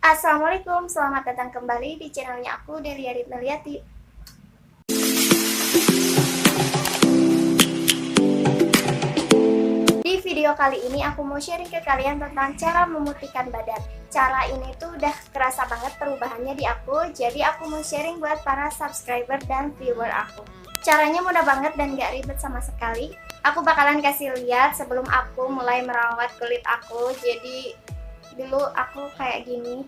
Assalamualaikum, selamat datang kembali di channelnya aku, Delia Ritnaliati. Di video kali ini aku mau sharing ke kalian tentang cara memutihkan badan. Cara ini tuh udah kerasa banget perubahannya di aku, jadi aku mau sharing buat para subscriber dan viewer aku. Caranya mudah banget dan gak ribet sama sekali. Aku bakalan kasih lihat sebelum aku mulai merawat kulit aku. Jadi dulu aku kayak gini.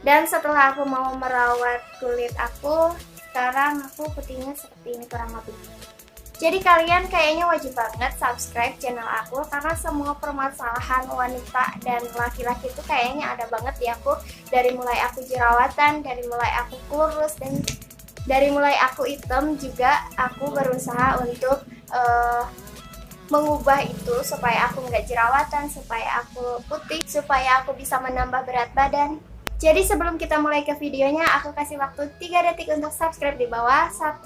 Dan setelah aku mau merawat kulit aku, sekarang aku putihnya seperti ini kurang lebih. Jadi kalian kayaknya wajib banget subscribe channel aku, karena semua permasalahan wanita dan laki-laki itu kayaknya ada banget di aku. Dari mulai aku jerawatan, dari mulai aku kurus, dan dari mulai aku hitam juga aku berusaha untuk mengubah itu supaya aku nggak jerawatan, supaya aku putih, supaya aku bisa menambah berat badan. Jadi sebelum kita mulai ke videonya, aku kasih waktu 3 detik untuk subscribe di bawah. 1,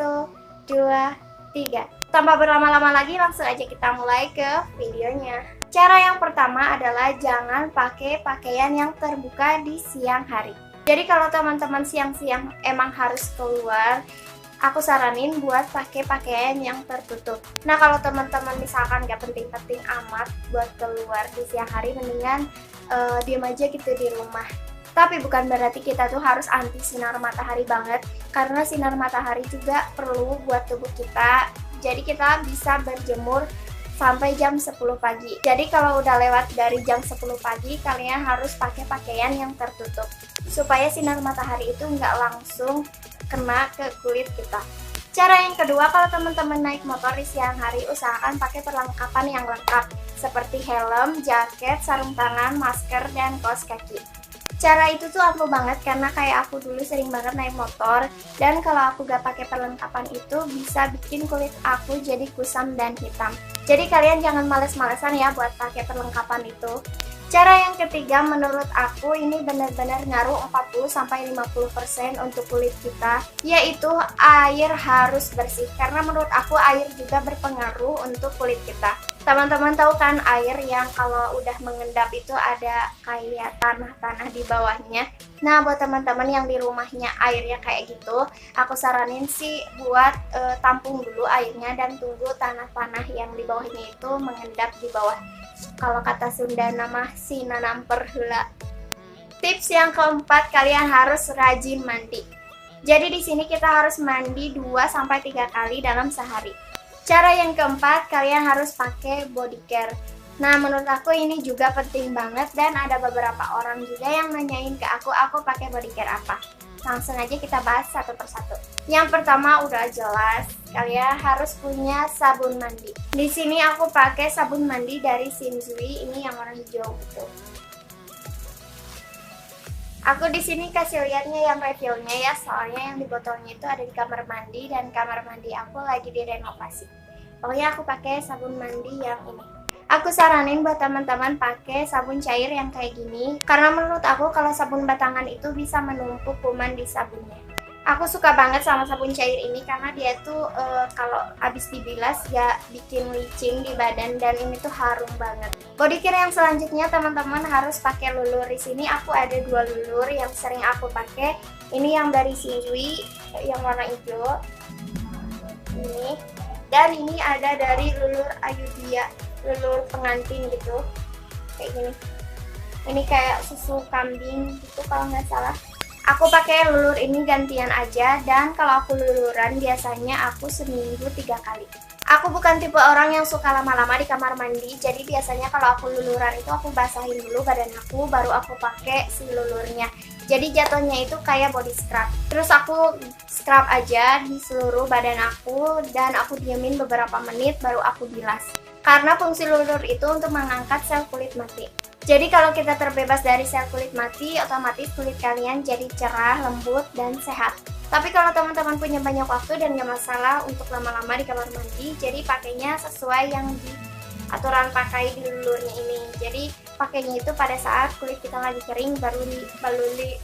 2, 3. Tanpa berlama-lama lagi, langsung aja kita mulai ke videonya. Cara yang pertama adalah jangan pakai pakaian yang terbuka di siang hari. Jadi kalau teman-teman siang-siang emang harus keluar, aku saranin buat pakai pakaian yang tertutup. Nah kalau teman-teman misalkan gak penting-penting amat buat keluar di siang hari, mendingan diem aja gitu di rumah. Tapi bukan berarti kita tuh harus anti sinar matahari banget, karena sinar matahari juga perlu buat tubuh kita. Jadi kita bisa berjemur sampai jam 10 pagi. Jadi kalau udah lewat dari jam 10 pagi, kalian harus pakai pakaian yang tertutup, supaya sinar matahari itu nggak langsung kena ke kulit kita. Cara yang kedua, kalau teman-teman naik motor di siang hari, usahakan pakai perlengkapan yang lengkap, seperti helm, jaket, sarung tangan, masker, dan kaos kaki. Cara itu tuh ampuh banget, karena kayak aku dulu sering banget naik motor, dan kalau aku gak pakai perlengkapan itu bisa bikin kulit aku jadi kusam dan hitam. Jadi kalian jangan males-malesan ya buat pakai perlengkapan itu. Cara yang ketiga, menurut aku ini benar-benar ngaruh 40-50% untuk kulit kita, yaitu air harus bersih. Karena menurut aku air juga berpengaruh untuk kulit kita. Teman-teman tahu kan air yang kalau udah mengendap itu ada kayak tanah-tanah di bawahnya. Nah buat teman-teman yang di rumahnya airnya kayak gitu, aku saranin sih buat tampung dulu airnya dan tunggu tanah-tanah yang di bawahnya itu mengendap di bawah. Kalau kata Sunda nama si nanamper heula. Tips yang keempat, kalian harus rajin mandi. Jadi di sini kita harus mandi 2-3 kali dalam sehari. Cara yang keempat, kalian harus pakai body care. Nah menurut aku ini juga penting banget, dan ada beberapa orang juga yang nanyain ke aku pakai body care apa. Langsung aja kita bahas satu persatu. Yang pertama udah jelas, kalian harus punya sabun mandi. Di sini aku pakai sabun mandi dari Shinzui, ini yang warna hijau gitu. Aku di sini kasih lihatnya yang refill-nya ya, soalnya yang di botolnya itu ada di kamar mandi, dan kamar mandi aku lagi direnovasi. Pokoknya aku pakai sabun mandi yang ini. Aku saranin buat teman-teman pakai sabun cair yang kayak gini, karena menurut aku kalau sabun batangan itu bisa menumpuk kuman di sabunnya. Aku suka banget sama sabun cair ini karena dia tuh kalau habis dibilas gak bikin licin di badan, dan ini tuh harum banget. Body care yang selanjutnya teman-teman harus pakai lulur. Di sini aku ada 2 lulur yang sering aku pakai. Ini yang dari Shinzui yang warna hijau. Ini. Dan ini ada dari lulur Ayudhya, lulur pengantin gitu. Kayak gini. Ini kayak susu kambing gitu kalau nggak salah. Aku pakai lulur ini gantian aja, dan kalau aku luluran biasanya aku seminggu 3 kali. Aku bukan tipe orang yang suka lama-lama di kamar mandi, jadi biasanya kalau aku luluran itu aku basahin dulu badan aku, baru aku pakai si lulurnya. Jadi jatuhnya itu kayak body scrub. Terus aku scrub aja di seluruh badan aku, dan aku diemin beberapa menit baru aku bilas. Karena fungsi lulur itu untuk mengangkat sel kulit mati. Jadi kalau kita terbebas dari sel kulit mati, otomatis kulit kalian jadi cerah, lembut, dan sehat. Tapi kalau teman-teman punya banyak waktu dan gak masalah untuk lama-lama di kamar mandi, jadi pakainya sesuai yang di aturan pakai di lulurnya ini. Jadi pakainya itu pada saat kulit kita lagi kering, baru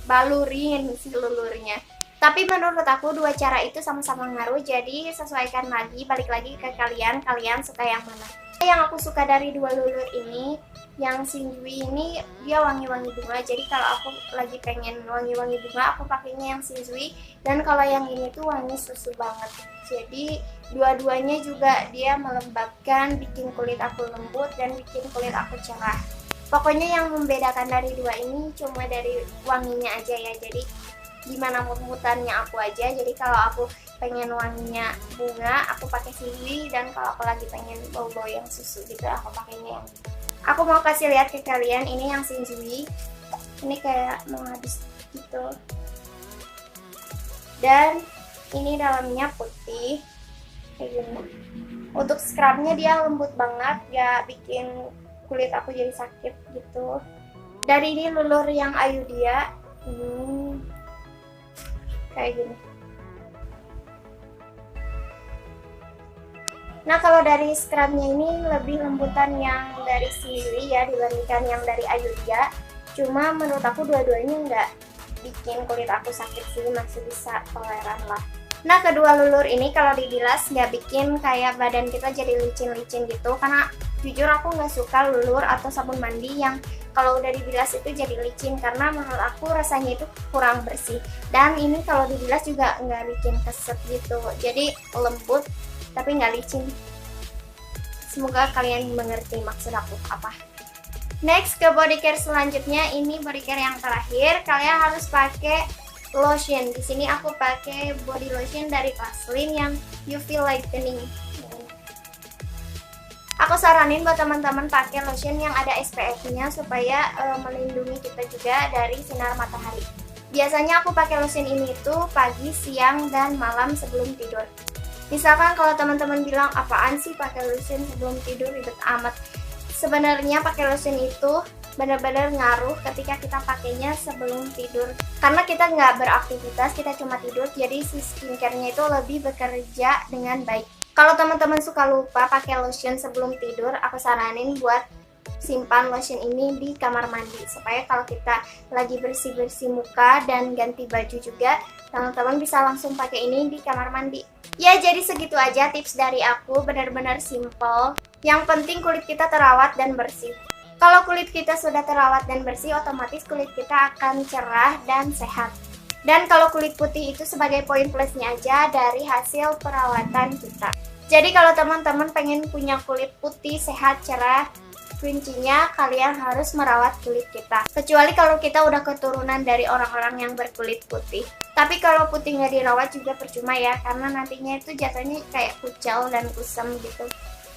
balurin si lulurnya. Tapi menurut aku dua cara itu sama-sama ngaruh, jadi sesuaikan lagi, balik lagi ke kalian suka yang mana. Yang aku suka dari dua lulur ini, yang Shinjui ini dia wangi-wangi bunga. Jadi kalau aku lagi pengen wangi-wangi bunga, aku pakainya yang Shinjui. Dan kalau yang ini tuh wangi susu banget. Jadi dua-duanya juga dia melembabkan, bikin kulit aku lembut dan bikin kulit aku cerah. Pokoknya yang membedakan dari dua ini cuma dari wanginya aja ya. Jadi gimana mood-moodannya aku aja. Jadi kalau aku pengen wanginya bunga, aku pakai Shinjui, dan kalau aku lagi pengen bau-bau yang susu gitu, aku pakainya yang ini. Aku mau kasih lihat ke kalian, ini yang Shinjui. Ini kayak mau habis gitu. Dan ini dalamnya putih kayak gini. Untuk scrubnya dia lembut banget, gak bikin kulit aku jadi sakit gitu. Dari ini lulur yang Ayudhya, ini kayak gini. Nah kalau dari scrubnya ini lebih lembutan yang dari Shinjui ya dibandingkan yang dari Ayudhya. Cuma menurut aku dua-duanya nggak bikin kulit aku sakit sih, masih bisa toleran lah. Nah kedua lulur ini kalau dibilas nggak bikin kayak badan kita jadi licin-licin gitu, karena jujur aku nggak suka lulur atau sabun mandi yang kalau udah dibilas itu jadi licin, karena menurut aku rasanya itu kurang bersih. Dan ini kalau dibilas juga nggak bikin keset gitu, jadi lembut tapi nggak licin. Semoga kalian mengerti maksud aku apa. Next ke body care selanjutnya, ini body care yang terakhir. Kalian harus pakai lotion. Di sini aku pakai body lotion dari Vaseline yang UV Lightening. Aku saranin buat teman-teman pakai lotion yang ada SPF-nya supaya melindungi kita juga dari sinar matahari. Biasanya aku pakai lotion ini tuh pagi, siang, dan malam sebelum tidur. Misalkan kalau teman-teman bilang apaan sih pakai lotion sebelum tidur, ribet amat. Sebenarnya pakai lotion itu benar-benar ngaruh ketika kita pakainya sebelum tidur. Karena kita nggak beraktivitas, kita cuma tidur, jadi si skincare-nya itu lebih bekerja dengan baik. Kalau teman-teman suka lupa pakai lotion sebelum tidur, aku saranin buat simpan lotion ini di kamar mandi, supaya kalau kita lagi bersih-bersih muka dan ganti baju juga, teman-teman bisa langsung pakai ini di kamar mandi. Ya jadi segitu aja tips dari aku, benar-benar simple. Yang penting kulit kita terawat dan bersih. Kalau kulit kita sudah terawat dan bersih, otomatis kulit kita akan cerah dan sehat. Dan kalau kulit putih itu sebagai poin plusnya aja dari hasil perawatan kita. Jadi kalau teman-teman pengen punya kulit putih, sehat, cerah, kuncinya kalian harus merawat kulit kita. Kecuali kalau kita udah keturunan dari orang-orang yang berkulit putih. Tapi kalau putih nggak dirawat juga percuma ya, karena nantinya itu jatuhnya kayak kucel dan kusam gitu.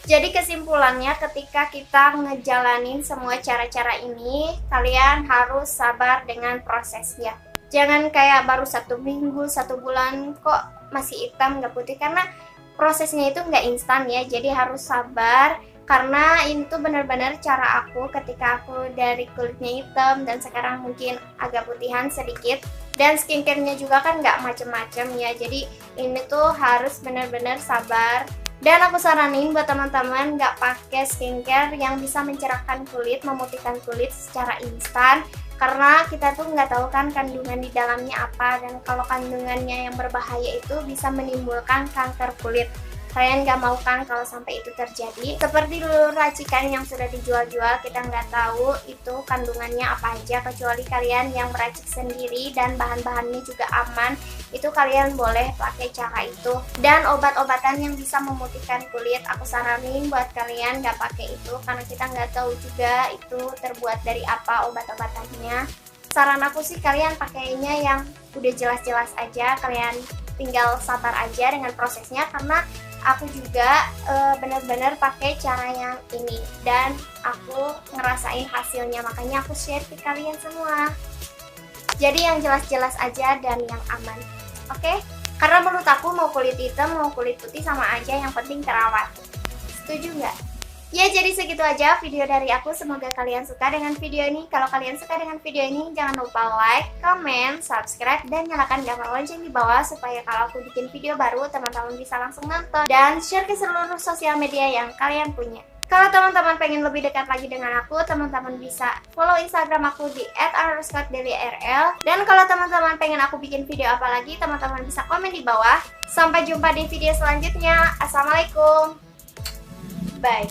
Jadi kesimpulannya, ketika kita ngejalanin semua cara-cara ini, kalian harus sabar dengan prosesnya. Jangan kayak baru 1 minggu, 1 bulan kok masih hitam nggak putih, karena prosesnya itu nggak instan ya. Jadi harus sabar, karena ini tuh benar-benar cara aku ketika aku dari kulitnya hitam dan sekarang mungkin agak putihan sedikit. Dan skincare-nya juga kan nggak macem-macem ya, jadi ini tuh harus benar-benar sabar. Dan aku saranin buat teman-teman nggak pakai skincare yang bisa mencerahkan kulit, memutihkan kulit secara instan. Karena kita tuh nggak tahu kan kandungan di dalamnya apa, dan kalau kandungannya yang berbahaya itu bisa menimbulkan kanker kulit. Kalian nggak mau kan kalau sampai itu terjadi. Seperti lulur racikan yang sudah dijual-jual, kita nggak tahu itu kandungannya apa aja, kecuali kalian yang meracik sendiri dan bahan-bahannya juga aman, itu kalian boleh pakai cara itu. Dan obat-obatan yang bisa memutihkan kulit, aku saranin buat kalian nggak pakai itu, karena kita nggak tahu juga itu terbuat dari apa obat-obatannya. Saran aku sih kalian pakainya yang udah jelas-jelas aja, kalian tinggal sabar aja dengan prosesnya, karena aku juga benar-benar pakai cara yang ini dan aku ngerasain hasilnya, makanya aku share ke kalian semua. Jadi yang jelas-jelas aja dan yang aman, oke? Karena menurut aku mau kulit hitam mau kulit putih sama aja, yang penting terawat. Setuju nggak? Ya jadi segitu aja video dari aku, semoga kalian suka dengan video ini. Kalau kalian suka dengan video ini, jangan lupa like, comment, subscribe, dan nyalakan gambar lonceng di bawah supaya kalau aku bikin video baru, teman-teman bisa langsung nonton. Dan share ke seluruh sosial media yang kalian punya. Kalau teman-teman pengen lebih dekat lagi dengan aku, teman-teman bisa follow Instagram aku di @underscore_deliarl. Dan kalau teman-teman pengen aku bikin video apa lagi, teman-teman bisa komen di bawah. Sampai jumpa di video selanjutnya. Assalamualaikum. Bye.